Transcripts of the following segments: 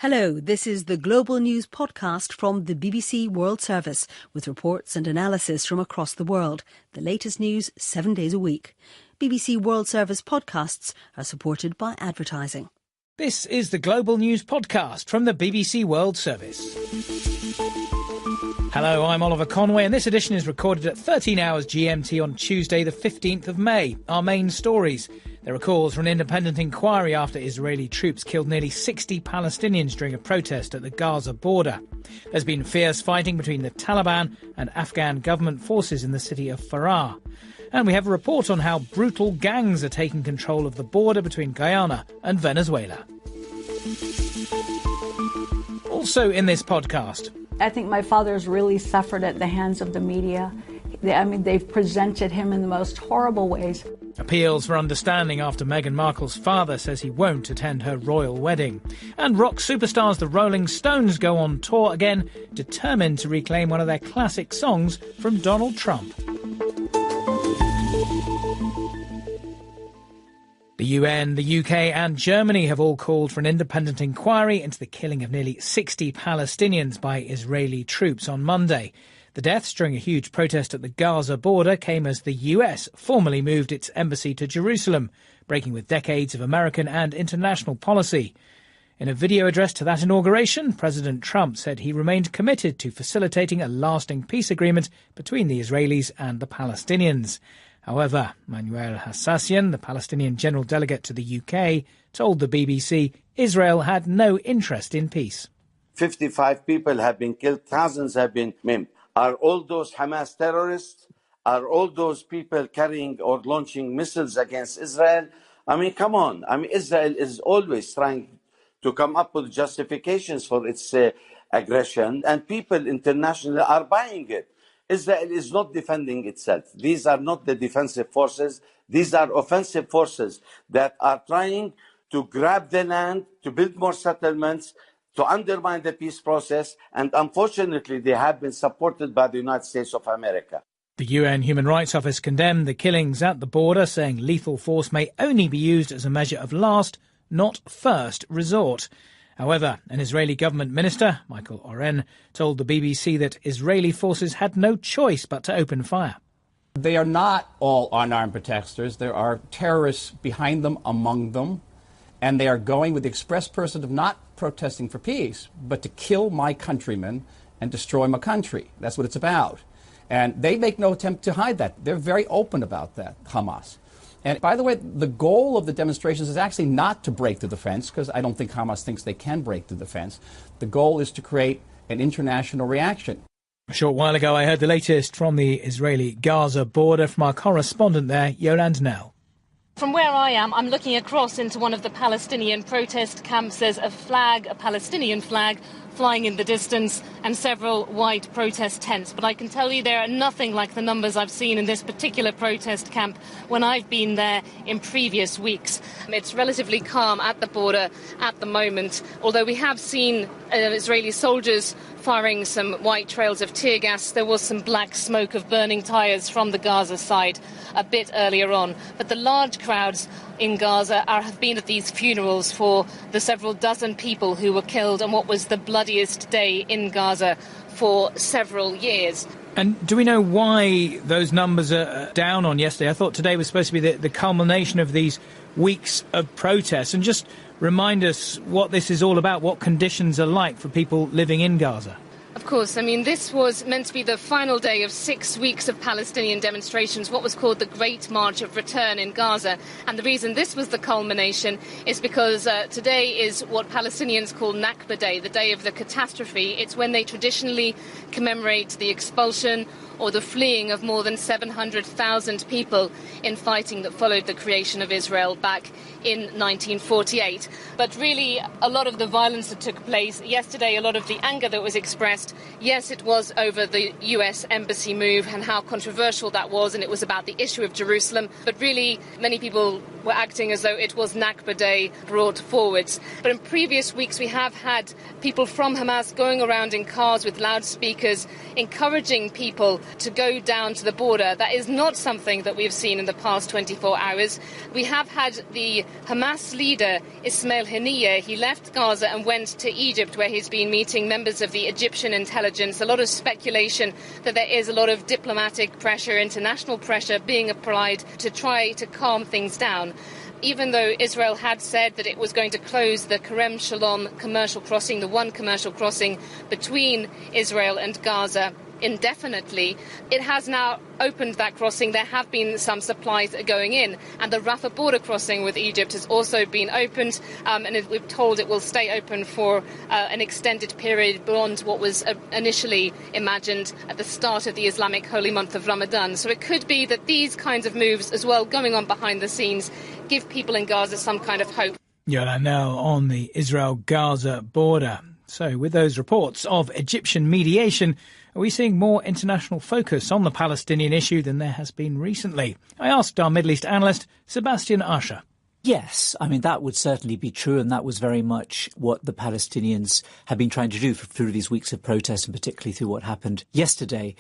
Hello, this is the Global News podcast from the BBC World Service, with reports and analysis from across the world. The latest news 7 days a week. BBC World Service podcasts are supported by advertising. This is the Global News podcast from the BBC World Service. Hello, I'm Oliver Conway, and this edition is recorded at 13 hours GMT on Tuesday, the 15th of May. Our main stories. There are calls for an independent inquiry after Israeli troops killed nearly 60 Palestinians during a protest at the Gaza border. There's been fierce fighting between the Taliban and Afghan government forces in the city of Farah. And we have a report on how brutal gangs are taking control of the border between Guyana and Venezuela. Also in this podcast. I think my father's really suffered at the hands of the media. They've presented him in the most horrible ways. Appeals for understanding after Meghan Markle's father says he won't attend her royal wedding. And rock superstars the Rolling Stones go on tour again, determined to reclaim one of their classic songs from Donald Trump. The UN, the UK and Germany have all called for an independent inquiry into the killing of nearly 60 Palestinians by Israeli troops on Monday. The deaths during a huge protest at the Gaza border came as the US formally moved its embassy to Jerusalem, breaking with decades of American and international policy. In a video address to that inauguration, President Trump said he remained committed to facilitating a lasting peace agreement between the Israelis and the Palestinians. However, Manuel Hassassian, the Palestinian general delegate to the UK, told the BBC Israel had no interest in peace. 55 people have been killed, thousands have been maimed. Are all those Hamas terrorists? Are all those people carrying or launching missiles against Israel? Come on. Israel is always trying to come up with justifications for its aggression, and people internationally are buying it. Israel is not defending itself. These are not the defensive forces. These are offensive forces that are trying to grab the land, to build more settlements, to undermine the peace process, and unfortunately they have been supported by the United States of America. The UN Human Rights Office condemned the killings at the border, saying lethal force may only be used as a measure of last, not first resort. However, an Israeli government minister, Michael Oren, told the BBC that Israeli forces had no choice but to open fire. They are not all unarmed protesters. There are terrorists behind them, among them, and they are going with the express purpose of not protesting for peace, but to kill my countrymen and destroy my country. That's what it's about. And they make no attempt to hide that. They're very open about that, Hamas. And by the way, the goal of the demonstrations is actually not to break through the fence, because I don't think Hamas thinks they can break through the fence. The goal is to create an international reaction. A short while ago, I heard the latest from the Israeli-Gaza border from our correspondent there, Yolande Nell. From where I am, I'm looking across into one of the Palestinian protest camps. There's a flag, a Palestinian flag, flying in the distance, and several white protest tents. But I can tell you there are nothing like the numbers I've seen in this particular protest camp when I've been there in previous weeks. It's relatively calm at the border at the moment, although we have seen Israeli soldiers firing some white trails of tear gas. There was some black smoke of burning tyres from the Gaza side a bit earlier on. But the large crowds in Gaza have been at these funerals for the several dozen people who were killed on what was the bloodiest day in Gaza for several years. And do we know why those numbers are down on yesterday? I thought today was supposed to be the culmination of these weeks of protests. And just remind us what this is all about, what conditions are like for people living in Gaza. Of course, this was meant to be the final day of 6 weeks of Palestinian demonstrations, what was called the Great March of Return in Gaza. And the reason this was the culmination is because today is what Palestinians call Nakba Day, the day of the catastrophe. It's when they traditionally commemorate the expulsion or the fleeing of more than 700,000 people in fighting that followed the creation of Israel back in 1948. But really, a lot of the violence that took place yesterday, a lot of the anger that was expressed, yes, it was over the US embassy move and how controversial that was, and it was about the issue of Jerusalem. But really, many people were acting as though it was Nakba Day brought forward. But in previous weeks, we have had people from Hamas going around in cars with loudspeakers, encouraging people to go down to the border. That is not something that we've seen in the past 24 hours. We have had the Hamas leader, Ismail Haniyeh. He left Gaza and went to Egypt, where he's been meeting members of the Egyptian intelligence. A lot of speculation that there is a lot of diplomatic pressure, international pressure being applied to try to calm things down. Even though Israel had said that it was going to close the Kerem Shalom commercial crossing, the one commercial crossing between Israel and Gaza, indefinitely, it has now opened that crossing. There have been some supplies going in, and the Rafah border crossing with Egypt has also been opened, and we're told it will stay open for an extended period beyond what was initially imagined at the start of the Islamic holy month of Ramadan. So it could be that these kinds of moves as well, going on behind the scenes, give people in Gaza some kind of hope. Yola now on the Israel-Gaza border. So with those reports of Egyptian mediation, are we seeing more international focus on the Palestinian issue than there has been recently? I asked our Middle East analyst, Sebastian Usher. Yes, I mean, that would certainly be true, and that was very much what the Palestinians have been trying to do through these weeks of protest, and particularly through what happened yesterday.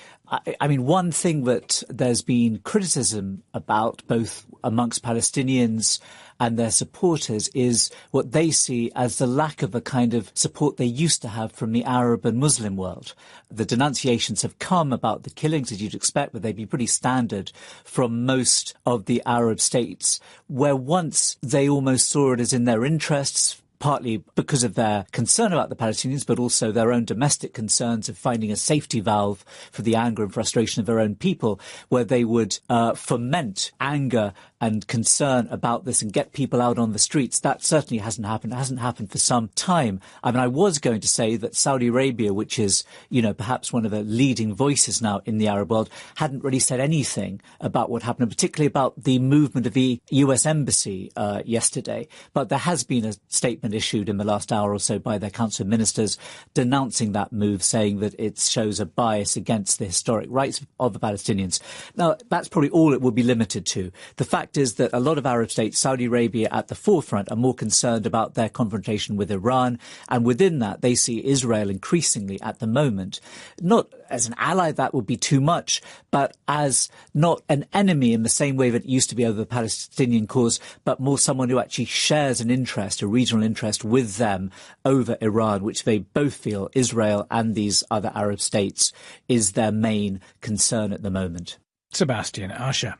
I mean, one thing that there's been criticism about, both amongst Palestinians and their supporters, is what they see as the lack of a kind of support they used to have from the Arab and Muslim world. The denunciations have come about the killings, as you'd expect, but they'd be pretty standard from most of the Arab states, where once they almost saw it as in their interests, partly because of their concern about the Palestinians, but also their own domestic concerns of finding a safety valve for the anger and frustration of their own people, where they would foment anger and concern about this and get people out on the streets. That certainly hasn't happened. It hasn't happened for some time. I mean, I was going to say that Saudi Arabia, which is, perhaps one of the leading voices now in the Arab world, hadn't really said anything about what happened, and particularly about the movement of the US embassy yesterday. But there has been a statement issued in the last hour or so by their Council of Ministers denouncing that move, saying that it shows a bias against the historic rights of the Palestinians. Now, that's probably all it will be limited to. The fact is that a lot of Arab states, Saudi Arabia at the forefront, are more concerned about their confrontation with Iran, and within that they see Israel increasingly at the moment, not as an ally, that would be too much, but as not an enemy in the same way that it used to be over the Palestinian cause, but more someone who actually shares an interest, a regional interest with them over Iran, which they both feel, Israel and these other Arab states, is their main concern at the moment. Sebastian Usher.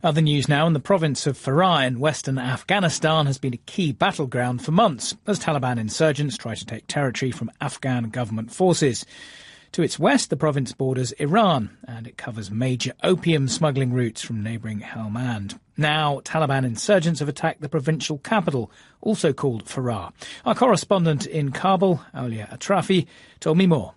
Other news now, in the province of Farah in western Afghanistan has been a key battleground for months as Taliban insurgents try to take territory from Afghan government forces. To its west, the province borders Iran, and it covers major opium smuggling routes from neighbouring Helmand. Now, Taliban insurgents have attacked the provincial capital, also called Farah. Our correspondent in Kabul, Aulia Atrafi, told me more.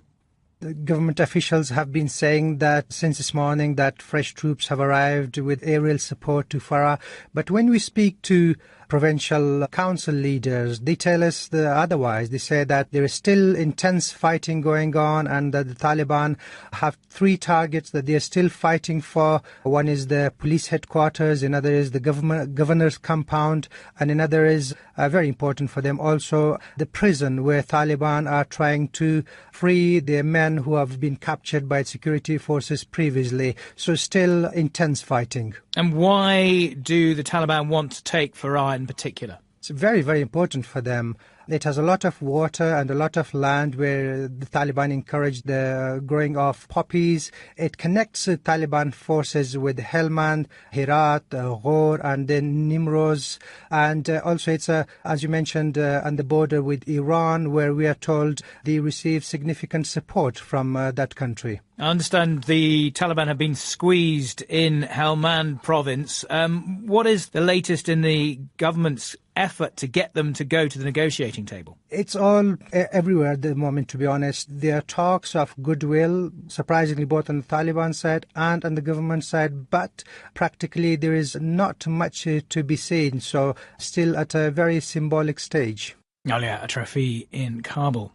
The government officials have been saying that since this morning that fresh troops have arrived with aerial support to Farah. But when we speak to provincial council leaders, they tell us otherwise. They say that there is still intense fighting going on and that the Taliban have 3 targets that they are still fighting for. One is the police headquarters, another is the governor's compound, and another is very important for them also the prison, where Taliban are trying to free their men who have been captured by security forces previously. So still intense fighting. And why do the Taliban want to take Farah in particular? It's very, very important for them. It has a lot of water and a lot of land where the Taliban encourage the growing of poppies. It connects the Taliban forces with Helmand, Herat, Ghor, and then Nimroz. And also it's, as you mentioned, on the border with Iran, where we are told they receive significant support from that country. I understand the Taliban have been squeezed in Helmand province. What is the latest in the government's effort to get them to go to the negotiating table? It's all everywhere at the moment, to be honest. There are talks of goodwill, surprisingly, both on the Taliban side and on the government side, but practically there is not much to be seen, so still at a very symbolic stage. Aulia Atrafi in Kabul.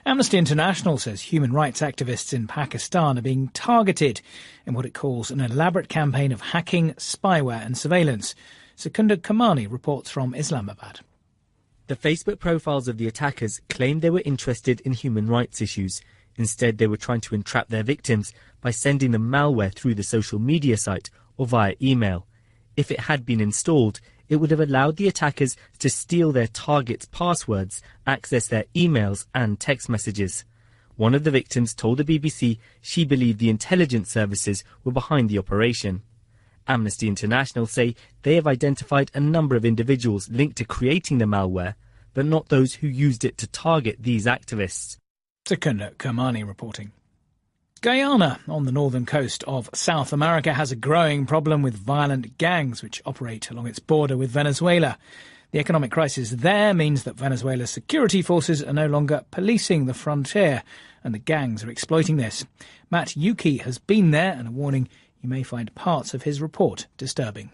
Amnesty International says human rights activists in Pakistan are being targeted in what it calls an elaborate campaign of hacking, spyware and surveillance. Secunda Kamani reports from Islamabad. The Facebook profiles of the attackers claimed they were interested in human rights issues. Instead, they were trying to entrap their victims by sending them malware through the social media site or via email. If it had been installed, it would have allowed the attackers to steal their targets' passwords, access their emails and text messages. One of the victims told the BBC she believed the intelligence services were behind the operation. Amnesty International say they have identified a number of individuals linked to creating the malware, but not those who used it to target these activists. Secunda Kamani reporting. Guyana, on the northern coast of South America, has a growing problem with violent gangs which operate along its border with Venezuela. The economic crisis there means that Venezuela's security forces are no longer policing the frontier, and the gangs are exploiting this. Matt Yuki has been there, and a warning: you may find parts of his report disturbing.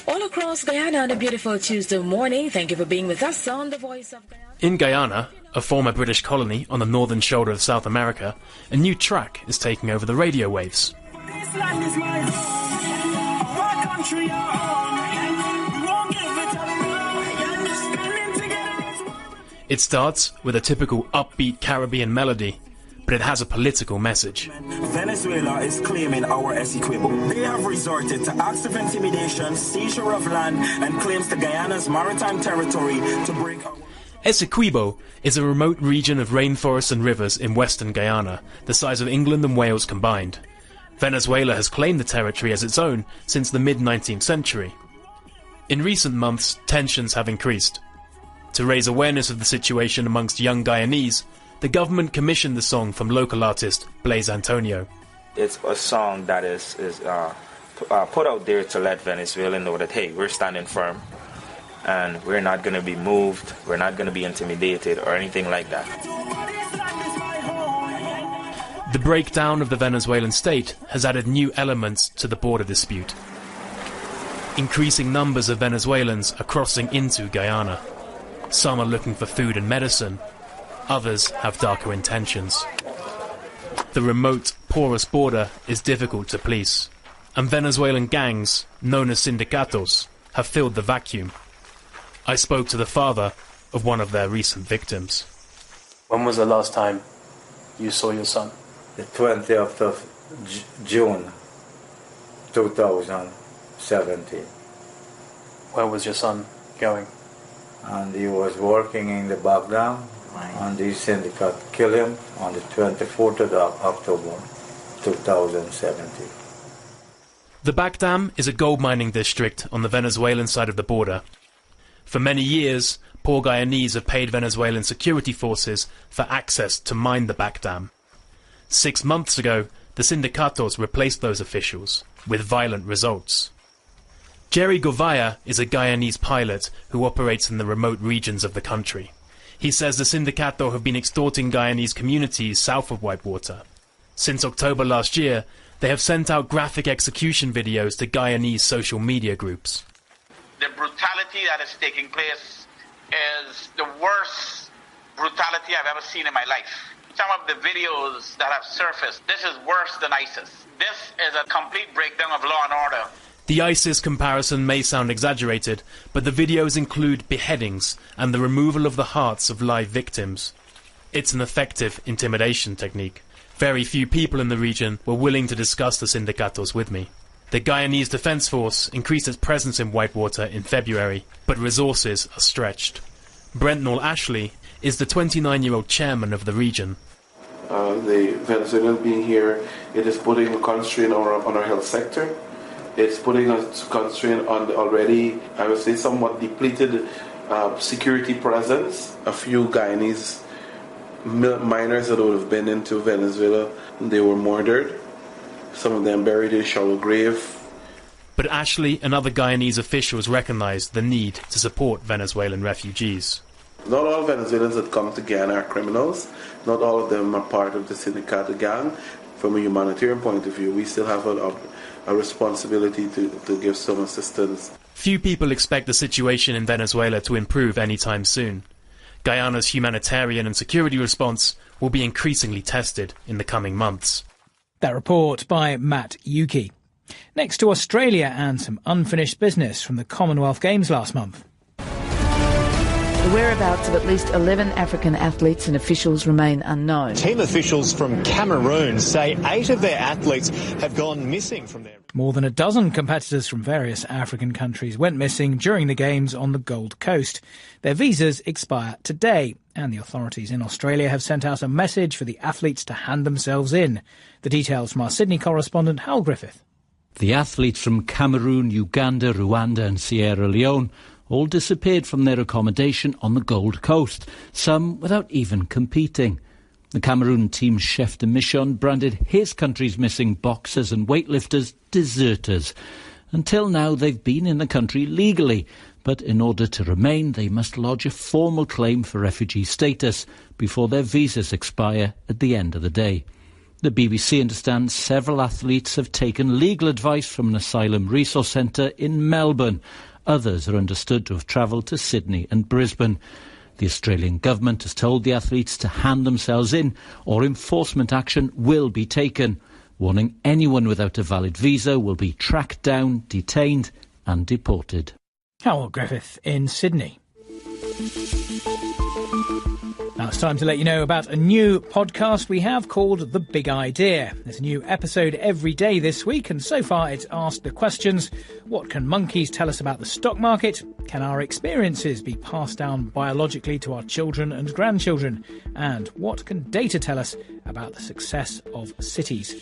All across Guyana on a beautiful Tuesday morning. Thank you for being with us on The Voice of Guyana. In Guyana, a former British colony on the northern shoulder of South America, a new track is taking over the radio waves. It starts with a typical upbeat Caribbean melody, but it has a political message. Venezuela is claiming our Essequibo. They have resorted to acts of intimidation, seizure of land, and claims to Guyana's maritime territory to break our... Essequibo is a remote region of rainforests and rivers in western Guyana, the size of England and Wales combined. Venezuela has claimed the territory as its own since the mid-19th century. In recent months, tensions have increased. To raise awareness of the situation amongst young Guyanese, the government commissioned the song from local artist Blaise Antonio. It's a song that is put out there to let Venezuela know that, hey, we're standing firm and we're not going to be moved, we're not going to be intimidated or anything like that. The breakdown of the Venezuelan state has added new elements to the border dispute. Increasing numbers of Venezuelans are crossing into Guyana. Some are looking for food and medicine. Others have darker intentions. The remote, porous border is difficult to police, and Venezuelan gangs, known as sindicatos, have filled the vacuum. I spoke to the father of one of their recent victims. When was the last time you saw your son? The 20th of June 2017. Where was your son going? And he was working in the background, and the syndicate killed him on the 24th of October 2017. The Backdam is a gold mining district on the Venezuelan side of the border. For many years, poor Guyanese have paid Venezuelan security forces for access to mine the Backdam. 6 months ago, the sindicatos replaced those officials, with violent results. Jerry Govaya is a Guyanese pilot who operates in the remote regions of the country. He says the sindicato have been extorting Guyanese communities south of Whitewater. Since October last year, they have sent out graphic execution videos to Guyanese social media groups. The brutality that is taking place is the worst brutality I've ever seen in my life. Some of the videos that have surfaced, this is worse than ISIS. This is a complete breakdown of law and order. The ISIS comparison may sound exaggerated, but the videos include beheadings and the removal of the hearts of live victims. It's an effective intimidation technique. Very few people in the region were willing to discuss the sindicatos with me. The Guyanese Defence Force increased its presence in Whitewater in February, but resources are stretched. Brentnall Ashley is the 29-year-old chairman of the region. The Venezuelans being here, it is putting a constraint on our health sector. It's putting a constraint on the already, I would say, somewhat depleted security presence. A few Guyanese miners that would have been into Venezuela, they were murdered. Some of them buried in shallow grave. But Ashley and other Guyanese officials recognize the need to support Venezuelan refugees. Not all Venezuelans that come to Guyana are criminals. Not all of them are part of the Sindicato gang. From a humanitarian point of view, we still have a responsibility to give some assistance. Few people expect the situation in Venezuela to improve anytime soon. Guyana's humanitarian and security response will be increasingly tested in the coming months. That report by Matt Yuki. Next to Australia and some unfinished business from the Commonwealth Games last month. The whereabouts of at least 11 African athletes and officials remain unknown. Team officials from Cameroon say 8 of their athletes have gone missing from their... More than a dozen competitors from various African countries went missing during the Games on the Gold Coast. Their visas expire today, and the authorities in Australia have sent out a message for the athletes to hand themselves in. The details from our Sydney correspondent, Hal Griffith. The athletes from Cameroon, Uganda, Rwanda and Sierra Leone all disappeared from their accommodation on the Gold Coast, some without even competing. The Cameroon team's chef de mission branded his country's missing boxers and weightlifters deserters. Until now, they've been in the country legally, but in order to remain, they must lodge a formal claim for refugee status before their visas expire at the end of the day. The BBC understands several athletes have taken legal advice from an asylum resource centre in Melbourne. Others are understood to have travelled to Sydney and Brisbane. The Australian government has told the athletes to hand themselves in or enforcement action will be taken, warning anyone without a valid visa will be tracked down, detained and deported. Hal Griffith in Sydney. Now it's time to let you know about a new podcast we have called The Big Idea. There's a new episode every day this week, and so far it's asked the questions: what can monkeys tell us about the stock market? Can our experiences be passed down biologically to our children and grandchildren? And what can data tell us about the success of cities?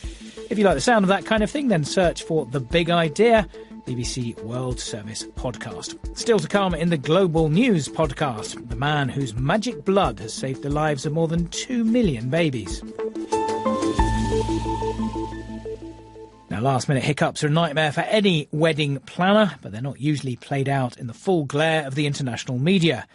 If you like the sound of that kind of thing, then search for The Big Idea, BBC World Service podcast. Still to come in the Global News podcast, the man whose magic blood has saved the lives of more than 2 million babies. Now, last-minute hiccups are a nightmare for any wedding planner, but they're not usually played out in the full glare of the international media.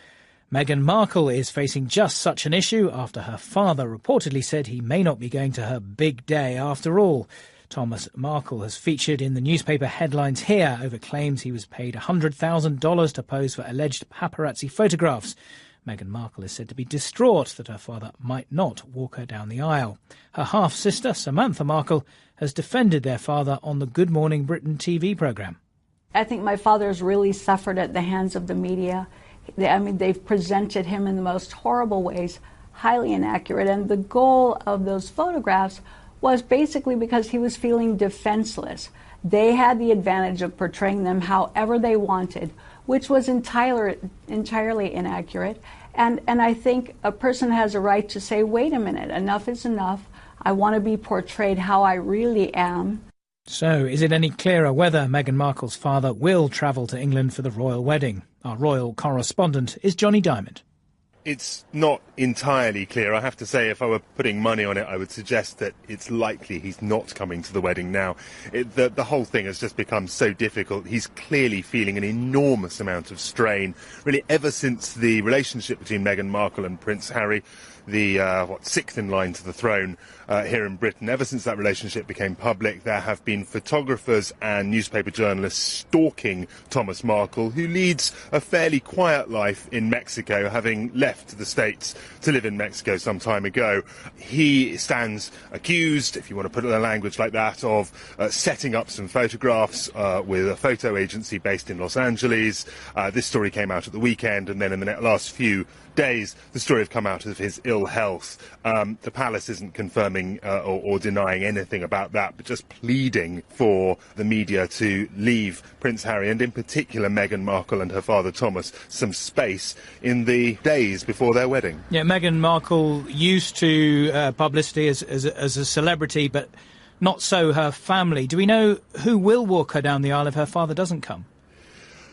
Meghan Markle is facing just such an issue after her father reportedly said he may not be going to her big day after all. Thomas Markle has featured in the newspaper headlines here over claims he was paid $100,000 to pose for alleged paparazzi photographs. Meghan Markle is said to be distraught that her father might not walk her down the aisle. Her half-sister, Samantha Markle, has defended their father on the Good Morning Britain TV programme. I think my father's really suffered at the hands of the media. They've presented him in the most horrible ways, highly inaccurate, and the goal of those photographs was basically because he was feeling defenseless. They had the advantage of portraying them however they wanted, which was entirely inaccurate. And I think a person has a right to say, wait a minute, enough is enough. I want to be portrayed how I really am. So, is it any clearer whether Meghan Markle's father will travel to England for the royal wedding? Our royal correspondent is Johnny Diamond. It's not entirely clear. I have to say, if I were putting money on it, I would suggest that it's likely he's not coming to the wedding now. The whole thing has just become so difficult. He's clearly feeling an enormous amount of strain, really, ever since the relationship between Meghan Markle and Prince Harry, the sixth in line to the throne here in Britain. Ever since that relationship became public, there have been photographers and newspaper journalists stalking Thomas Markle, who leads a fairly quiet life in Mexico, having left the States to live in Mexico some time ago. He stands accused, if you want to put it in language like that, of setting up some photographs with a photo agency based in Los Angeles. This story came out at the weekend, and then in the last few days, the story have come out of his ill health. The palace isn't confirming or denying anything about that, but just pleading for the media to leave Prince Harry, and in particular Meghan Markle and her father Thomas, some space in the days before their wedding. Yeah, Meghan Markle used to publicity as a celebrity, but not so her family. Do we know who will walk her down the aisle if her father doesn't come?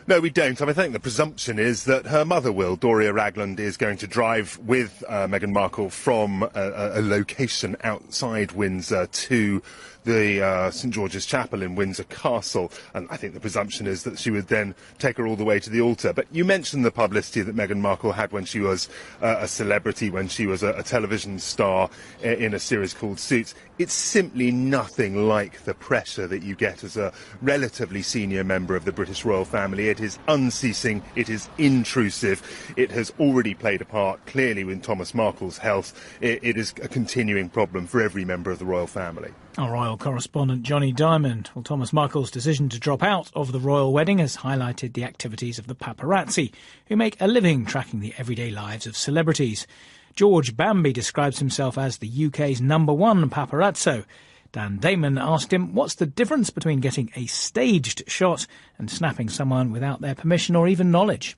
No, we don't. I think the presumption is that her mother will. Doria Ragland is going to drive with Meghan Markle from a location outside Windsor to the St George's Chapel in Windsor Castle, and I think the presumption is that she would then take her all the way to the altar. But you mentioned the publicity that Meghan Markle had when she was a celebrity, when she was a television star in a series called Suits. It's simply nothing like the pressure that you get as a relatively senior member of the British royal family. It It is unceasing. It is intrusive. It has already played a part, clearly, with Thomas Markle's health. It is a continuing problem for every member of the royal family. Our royal correspondent Johnny Diamond. Well, Thomas Markle's decision to drop out of the royal wedding has highlighted the activities of the paparazzi, who make a living tracking the everyday lives of celebrities. George Bambi describes himself as the UK's #1 paparazzo. Dan Damon asked him what's the difference between getting a staged shot and snapping someone without their permission or even knowledge.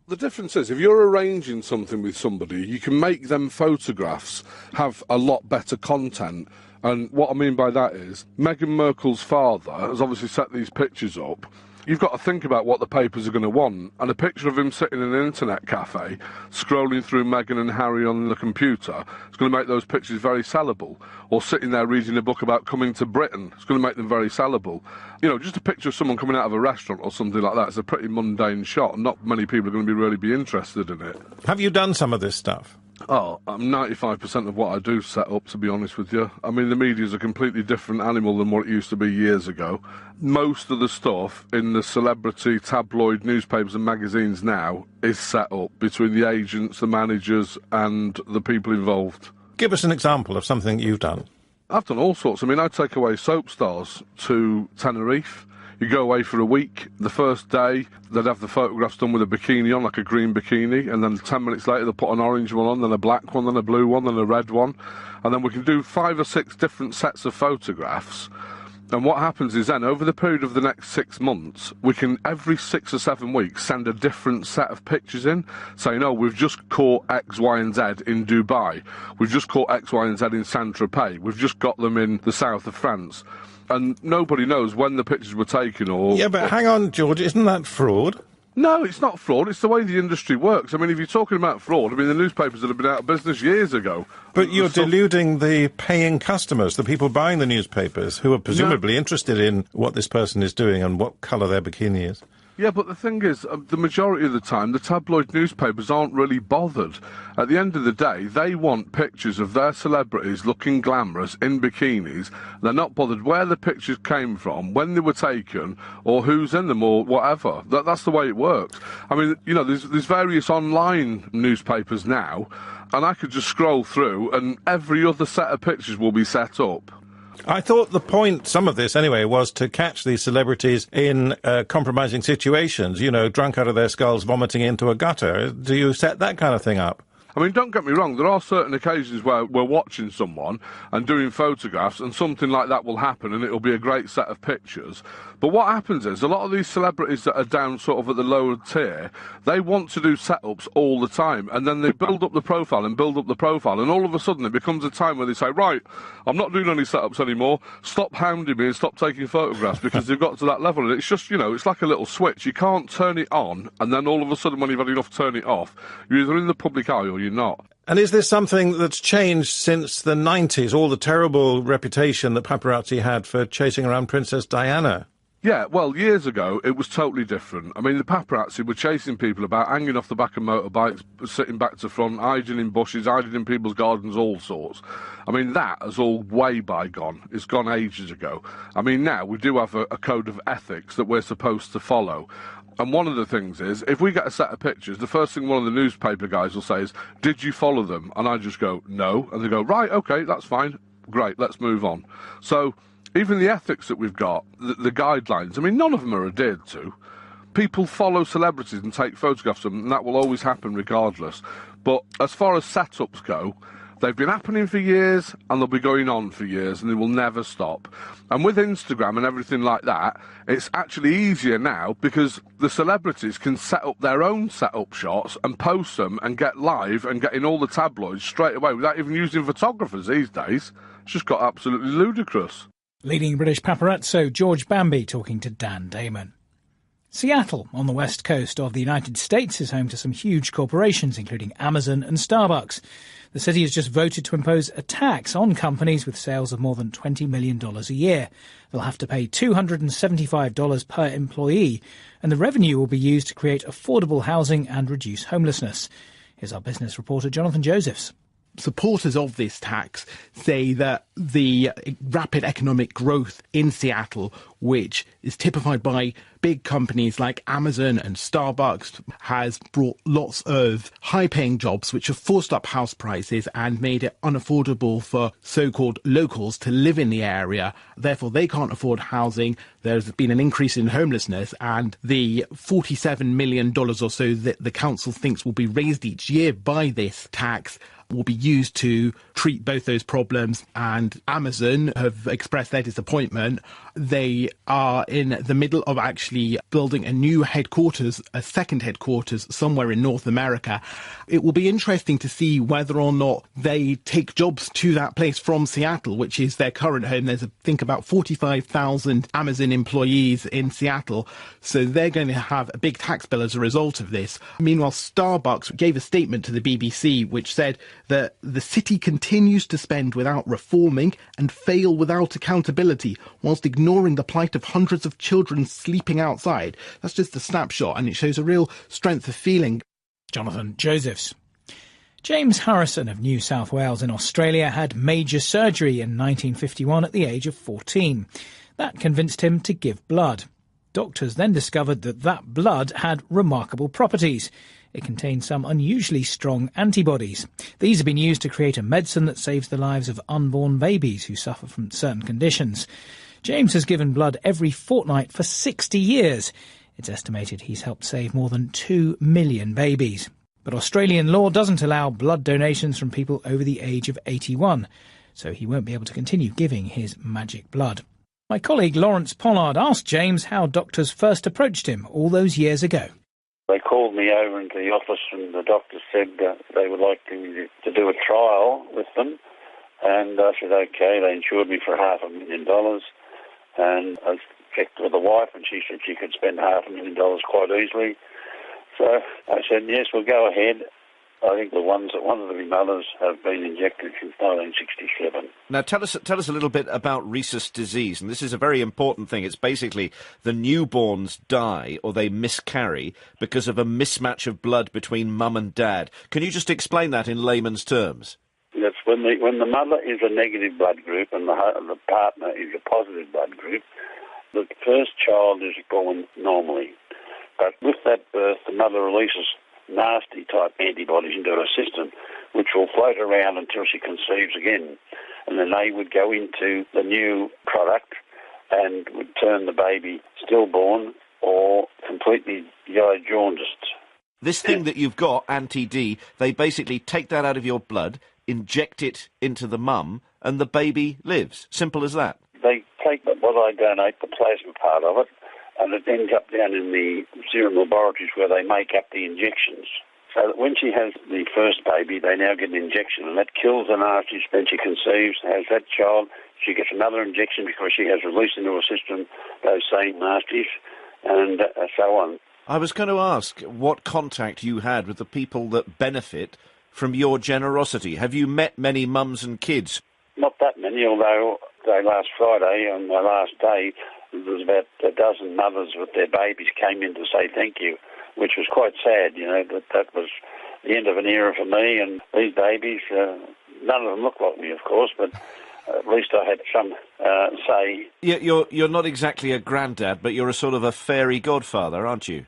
The difference is, if you're arranging something with somebody, you can make them photographs have a lot better content. And what I mean by that is, Meghan Markle's father has obviously set these pictures up. You've got to think about what the papers are going to want. And a picture of him sitting in an internet cafe, scrolling through Meghan and Harry on the computer, is going to make those pictures very sellable. Or sitting there reading a book about coming to Britain, it's going to make them very sellable. You know, just a picture of someone coming out of a restaurant or something like that is a pretty mundane shot, and not many people are going to really be interested in it. Have you done some of this stuff? Oh, 95% of what I do set up, to be honest with you. I mean, the media's a completely different animal than what it used to be years ago. Most of the stuff in the celebrity tabloid newspapers and magazines now is set up between the agents, the managers and the people involved. Give us an example of something you've done. I've done all sorts. I mean, I take away soap stars to Tenerife. You go away for a week. The first day, they'd have the photographs done with a bikini on, like a green bikini, and then 10 minutes later, they'll put an orange one on, then a black one, then a blue one, then a red one. And then we can do 5 or 6 different sets of photographs. And what happens is then, over the period of the next 6 months, we can, every 6 or 7 weeks, send a different set of pictures in, saying, oh, we've just caught X, Y and Z in Dubai. We've just caught X, Y and Z in Saint-Tropez. We've just got them in the south of France. And nobody knows when the pictures were taken or... Yeah, but hang on, George, isn't that fraud? No, it's not fraud. It's the way the industry works. I mean, if you're talking about fraud, I mean, the newspapers would have been out of business years ago. But you're deluding the paying customers, the people buying the newspapers, who are presumably interested in what this person is doing and what colour their bikini is. Yeah, but the thing is, the majority of the time, the tabloid newspapers aren't really bothered. At the end of the day, they want pictures of their celebrities looking glamorous in bikinis. They're not bothered where the pictures came from, when they were taken, or who's in them, or whatever. That's the way it works. I mean, you know, there's various online newspapers now, and I could just scroll through, and every other set of pictures will be set up. I thought the point, some of this anyway, was to catch these celebrities in compromising situations, you know, drunk out of their skulls, vomiting into a gutter. Do you set that kind of thing up? I mean, don't get me wrong, there are certain occasions where we're watching someone and doing photographs and something like that will happen and it'll be a great set of pictures. But what happens is, a lot of these celebrities that are down sort of at the lower tier, they want to do setups all the time, and then they build up the profile and build up the profile, and all of a sudden it becomes a time where they say, right, I'm not doing any setups anymore, stop hounding me and stop taking photographs, because they've got to that level. And it's just, you know, it's like a little switch. You can't turn it on, and then all of a sudden when you've had enough, turn it off. You're either in the public eye or you're not. And is this something that's changed since the 90s, all the terrible reputation that paparazzi had for chasing around Princess Diana? Yeah, well, years ago, it was totally different. I mean, the paparazzi were chasing people about, hanging off the back of motorbikes, sitting back to front, hiding in bushes, hiding in people's gardens, all sorts. I mean, that is all way bygone. It's gone ages ago. I mean, now we do have a code of ethics that we're supposed to follow. And one of the things is, if we get a set of pictures, the first thing one of the newspaper guys will say is, did you follow them? And I just go, no. And they go, right, OK, that's fine. Great, let's move on. So even the ethics that we've got, the guidelines, I mean, none of them are adhered to. People follow celebrities and take photographs of them, and that will always happen regardless. But as far as setups go, they've been happening for years, and they'll be going on for years, and they will never stop. And with Instagram and everything like that, it's actually easier now, because the celebrities can set up their own set-up shots and post them and get live and get in all the tabloids straight away without even using photographers these days. It's just got absolutely ludicrous. Leading British paparazzo George Bambi talking to Dan Damon. Seattle, on the west coast of the United States, is home to some huge corporations, including Amazon and Starbucks. The city has just voted to impose a tax on companies with sales of more than $20 million a year. They'll have to pay $275 per employee, and the revenue will be used to create affordable housing and reduce homelessness. Here's our business reporter, Jonathan Josephs. supporters of this tax say that the rapid economic growth in Seattle, which is typified by big companies like Amazon and Starbucks, has brought lots of high-paying jobs which have forced up house prices and made it unaffordable for so-called locals to live in the area. Therefore, they can't afford housing. There's been an increase in homelessness, and the $47 million or so that the council thinks will be raised each year by this tax will be used to treat both those problems. And Amazon have expressed their disappointment. They are in the middle of actually building a new headquarters, a second headquarters somewhere in North America. It will be interesting to see whether or not they take jobs to that place from Seattle, which is their current home. There's, I think, about 45,000 Amazon employees in Seattle. So they're going to have a big tax bill as a result of this. Meanwhile, Starbucks gave a statement to the BBC which said that the city continues to spend without reforming and fail without accountability, whilst ignoring the plight of hundreds of children sleeping outside. That's just a snapshot, and it shows a real strength of feeling. Jonathan Josephs. James Harrison of New South Wales in Australia had major surgery in 1951 at the age of 14. That convinced him to give blood. Doctors then discovered that that blood had remarkable properties. It contained some unusually strong antibodies. These have been used to create a medicine that saves the lives of unborn babies who suffer from certain conditions. James has given blood every fortnight for 60 years. It's estimated he's helped save more than 2 million babies. But Australian law doesn't allow blood donations from people over the age of 81, so he won't be able to continue giving his magic blood. My colleague Lawrence Pollard asked James how doctors first approached him all those years ago. They called me over into the office and the doctor said they would like to do a trial with them. And I said, OK. They insured me for $500,000. And I checked with the wife and she said she could spend $500,000 quite easily. So I said, yes, we'll go ahead. I think the ones that wanted to be mothers have been injected since 1967. Now, tell us a little bit about rhesus disease, and this is a very important thing. It's basically the newborns die or they miscarry because of a mismatch of blood between mum and dad. Can you just explain that in layman's terms? That's when the mother is a negative blood group and the partner is a positive blood group. The first child is born normally, but with that birth, the mother releases nasty type antibodies into her system, which will float around until she conceives again. And then they would go into the new product and would turn the baby stillborn or completely jaundiced. This thing that you've got, anti-D, they basically take that out of your blood, inject it into the mum, and the baby lives. Simple as that. They take what I donate, the plasma part of it, and it ends up down in the serum laboratories where they make up the injections. So that when she has the first baby, they now get an injection, and that kills the nasties. Then she conceives, has that child. She gets another injection because she has released into her system those same nasties, and so on. I was going to ask what contact you had with the people that benefit from your generosity. Have you met many mums and kids? Not that many, although last Friday, on my last day, there was about a dozen mothers with their babies came in to say thank you, which was quite sad, that was the end of an era for me. And these babies, none of them look like me, of course, but at least I had some say. You're not exactly a granddad, but you're a sort of a fairy godfather, aren't you?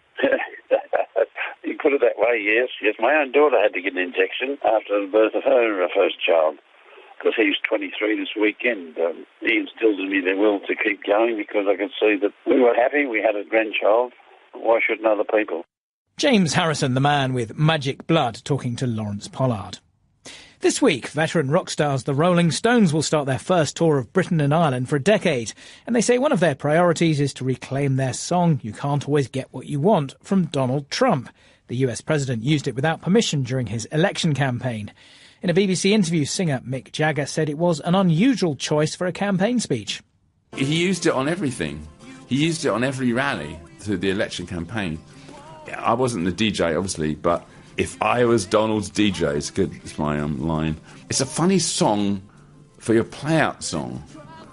You put it that way, yes. Yes, my own daughter had to get an injection after the birth of her first child, because he's 23 this weekend. He instilled in me the will to keep going because I could see that we were happy, we had a grandchild. Why shouldn't other people? James Harrison, the man with magic blood, talking to Lawrence Pollard. This week, veteran rock stars the Rolling Stones will start their first tour of Britain and Ireland for a decade, and they say one of their priorities is to reclaim their song, You Can't Always Get What You Want, from Donald Trump. The US president used it without permission during his election campaign. In a BBC interview, singer Mick Jagger said it was an unusual choice for a campaign speech. He used it on everything. He used it on every rally through the election campaign. I wasn't the DJ, obviously, but if I was Donald's DJ, it's my line. It's a funny song for your play-out song.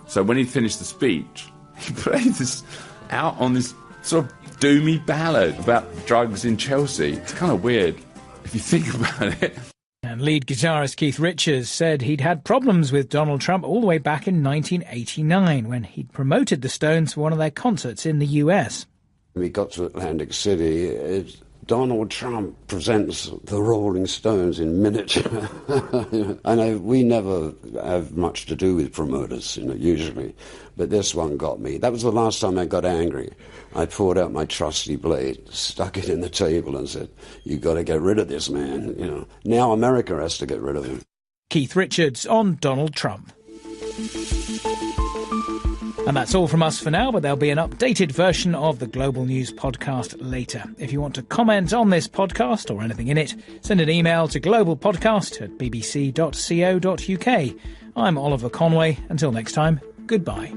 So when he finished the speech, he played this out on this sort of doomy ballad about drugs in Chelsea. It's kind of weird if you think about it. And lead guitarist Keith Richards said he'd had problems with Donald Trump all the way back in 1989 when he'd promoted the Stones for one of their concerts in the US. We got to Atlantic City. Donald Trump presents the Rolling Stones in miniature. We never have much to do with promoters, usually. But this one got me. That was the last time I got angry. I pulled out my trusty blade, stuck it in the table and said, "You got to get rid of this man." Now America has to get rid of him. Keith Richards on Donald Trump. And that's all from us for now, but there'll be an updated version of the Global News podcast later. If you want to comment on this podcast or anything in it, send an email to globalpodcast@bbc.co.uk. I'm Oliver Conway. Until next time, goodbye.